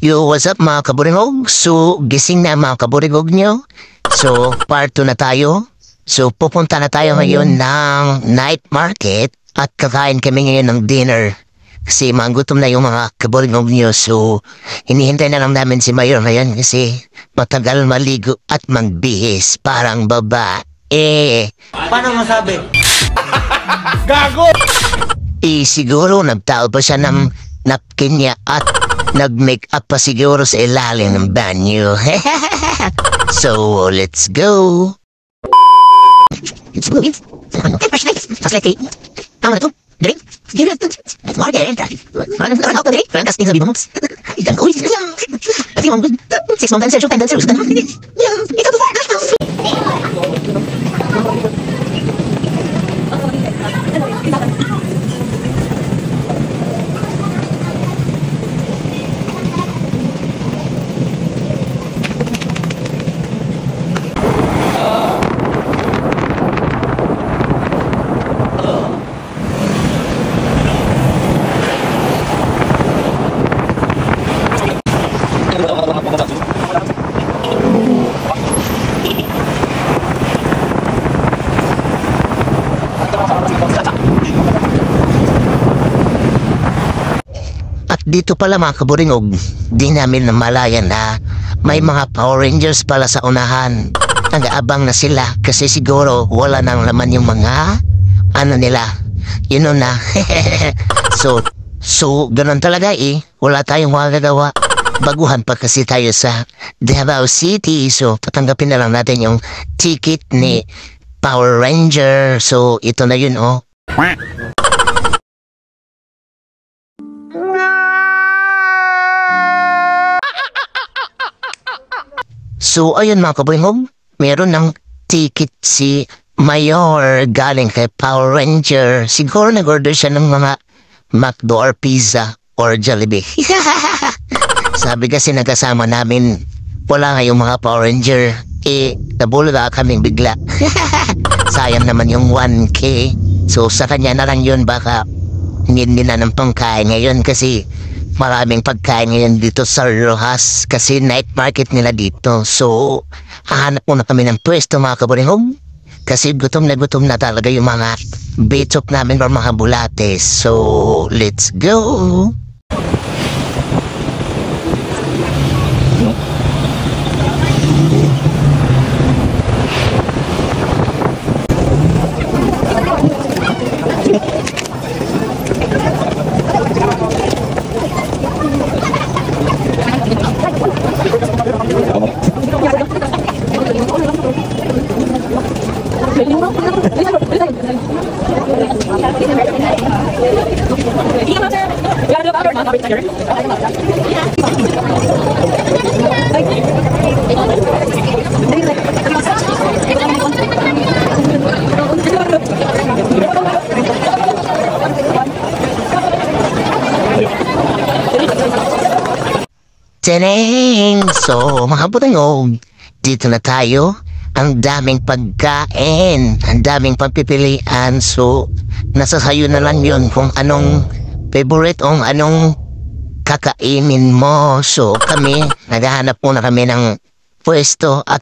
Yo, what's up mga kaburingog? So, gising na mga kaburingog nyo. So, part 2 na tayo. So, pupunta na tayo ngayon ng night market at kakain kami ngayon ng dinner. Kasi magutom na yung mga kaburingog nyo. So, hinihintay na lang namin si Mayor ngayon kasi matagal maligo at magbihis. Parang babae. Paano masabi? Gago! Siguro nagtao pa siya ng napkin niya at nag-make-up pa siguro sa ilalim ng banyo. So, let's go! At dito pala mga kaburingog, di namin namalayan na may mga Power Rangers pala sa unahan. Nag-aabang na sila kasi siguro wala nang laman yung mga nila. Yun na. So, ganun talaga wala tayong magagawa. Baguhan pa kasi tayo sa Davao City. So, tatanggapin na lang natin yung ticket ni Power Ranger. So, ito na yun So, ayun mga kaburingog, meron ng ticket si Mayor galing kay Power Ranger. Siguro nag-order siya ng mga McDo or pizza or Jollibee. Sabi kasi nagkasama namin, wala nga yung mga Power Ranger. Nabulala kaming bigla. Sayang naman yung 1K. So, sa kanya na lang yun, baka hindi na ng pangkain ngayon kasi maraming pagkain ngayon dito sa Rojas kasi night market nila dito. So, hahanap muna kami ng pwesto mga kaburingog kasi gutom na talaga yung mga bitchok namin or mga bulates. So, let's go! Teneng! So, mga kaburingog, dito na tayo. Ang daming pagkain, ang daming pagpipilian. So, nasa sayo na lang yun kung anong favorite o anong kakainin mo. So, kami, naghahanap muna kami ng pwesto at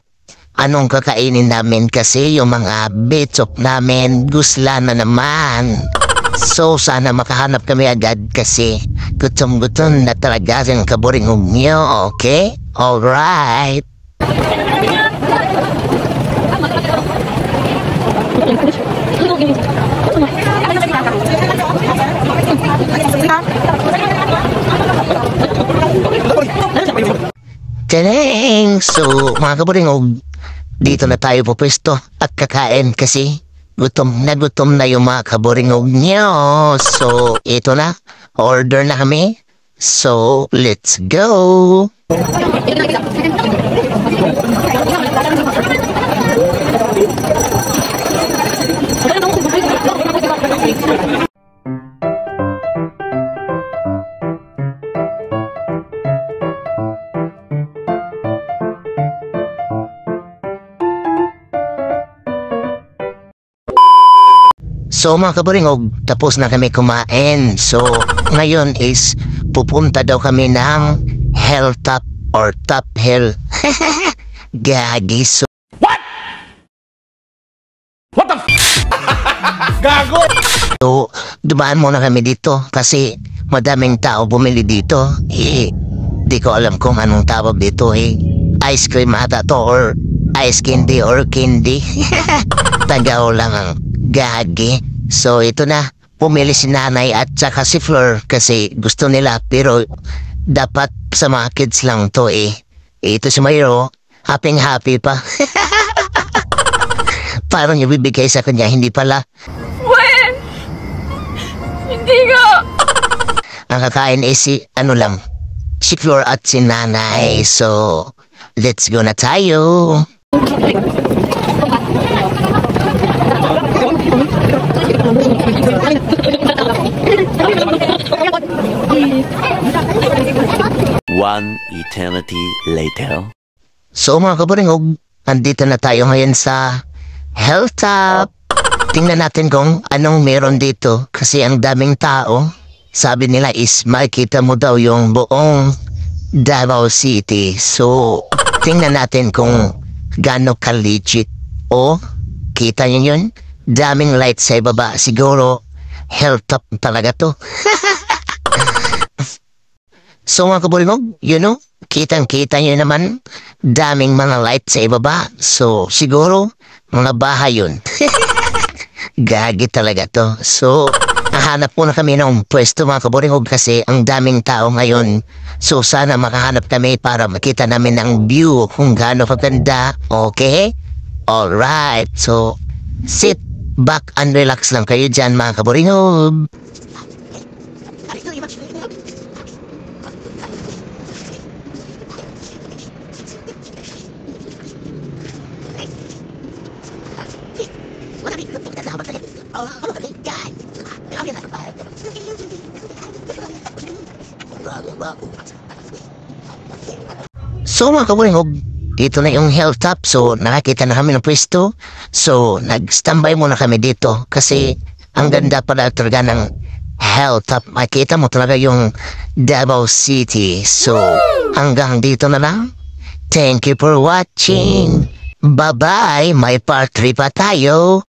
anong kakainin namin kasi yung mga bitchok namin gusla na naman. So, sana makahanap kami agad kasi gutom-gutom na talaga yung kaburingog nyo, okay? Alright! Teneng! So, mga kaburingog, dito na tayo pupwesto at kakain kasi gutom na yung mga kaburingog nyo. So, ito na. Order na kami. So, let's go! So mga kabaringog, tapos na kami kumain. So ngayon is pupunta daw kami ng Hilltop or Top Hill. Gagi. So What the Gago! So, dumaan muna kami dito kasi madaming tao bumili dito. Di ko alam kung anong tawag dito Ice cream ata to or ice candy or candy. Tagaw lang ang gagi. So, ito na. Pumili si nanay at saka si Fleur kasi gusto nila pero dapat sa mga kids lang to Ito si Mayro. Happy pa. Parang ibibigay sa kanya, hindi pala. When? Hindi ko. Ang kakain si, si Flor at si nanay. So, let's go na tayo. One eternity later. So mga kabaringog, andito na tayo ngayon sa Hilltop. Tingnan natin kung anong meron dito kasi ang daming tao. Sabi nila is makita mo daw yung buong Davao City. So, tingnan natin kung gaano ka-legit. O, kita niyo yun? Daming lights sa ibaba. Siguro, Hilltop talaga to. So mga kabaringog, kitang-kita nyo naman, daming mga lights sa ibaba. So, siguro, mga bahay yun. Gagi talaga to. So, nahanap muna kami ng pwesto mga kabaringog kasi ang daming tao ngayon. So, sana makahanap kami para makita namin ang view kung gaano kaganda. Okay? Alright. So, sit back and relax lang kayo dyan mga kabaringog. So mga kabaringog, dito na yung Hilltop. So nakakita na kami ng pwesto. So nag-standby muna kami dito kasi ang ganda pala talaga ng Hilltop. Makita mo talaga yung Davao City. So hanggang dito na lang. Thank you for watching. Bye-bye. May part 3 pa tayo.